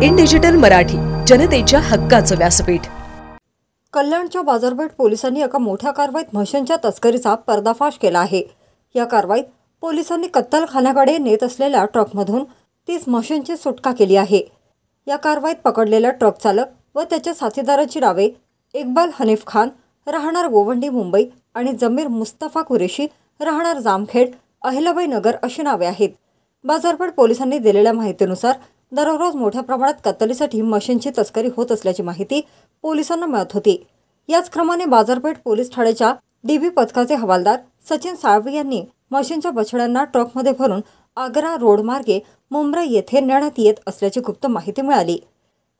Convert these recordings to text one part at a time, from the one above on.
In digital Marathi, जनतेच्या हक्काचं व्यासपीठ। कल्याणच्या बाजारपेठ पोलिसांनी एका मोठ्या कारवाईत म्हशींच्या तस्करीचा पर्दाफाश केला आहे। या कारवाईत पोलिसांनी कत्तलखान्याकडे नेत असलेल्या ट्रकमधून 30 म्हशींची सुटका केली आहे। या कारवाईत पकडलेला ट्रक चालक व त्याच्या साथीदारांची नावे इक्बाल हनीफ खान, राहणार गोवंडी मुंबई आणि जमीर मुस्तफा कुरेशी, राहणार जामखेड, अहिल्याबाई नगर अशी नावे आहेत। बाजारपेठ पोलिसांनी दिलेल्या माहितीनुसार दररोज मोठ्या प्रमाणात कत्तलीसाठी म्हशींची तस्करी होत असल्याची माहिती पोलिसांना मिळत होती। याच क्रमाने बाजारपेठ पोलीस ठाण्याच्या डीबी पथकाचे हवालदार सचिन साळवी यांनी म्हशींच्या बछड्यांना ट्रकमध्ये भरून आग्रा रोड मार्गे मुंब्रा येथे नेण्यात येत असल्याची गुप्त माहिती मिळाली।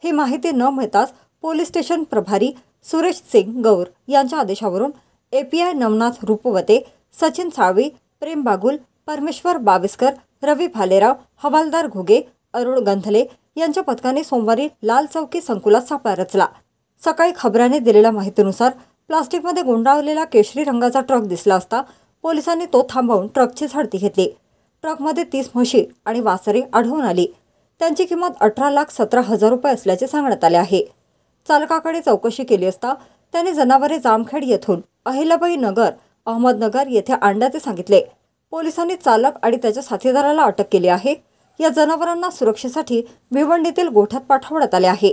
ही माहिती न मिळताच पोलीस स्टेशन प्रभारी सुरेश सिंग गौर यांच्या आदेशावरून एपीआय नवनाथ रूपवते, सचिन साळवी, प्रेम बागुल, परमेश्वर बाविस्कर, रवी भालेराव, हवालदार घुगे, अरुण गंधले यांच्या पथकाने सोमवारी लाल चौकी संकुलात सापळा रचला। सकाळी खबराने दिलेल्या माहितीनुसार प्लास्टिकमध्ये गुंडाळलेला केशरी रंगाचा ट्रक दिसला असता पोलिसांनी तो थांबवून ट्रकची झडती घेतली। ट्रकमध्ये 30 म्हशी आणि वासरे आढळून आली। त्यांची किंमत 18,17,000 रुपये असल्याचे सांगण्यात आले आहे। चालकाकडे चौकशी केली असता त्याने जनावरे जामखेड येथून अहिल्याबाई नगर, अहमदनगर येथे आणल्याचे सांगितले। पोलिसांनी चालक आणि त्याच्या साथीदाराला अटक केली आहे। या जनावरांना सुरक्षेसाठी भिवंडीतील गोठ्यात पाठवण्यात आले आहे।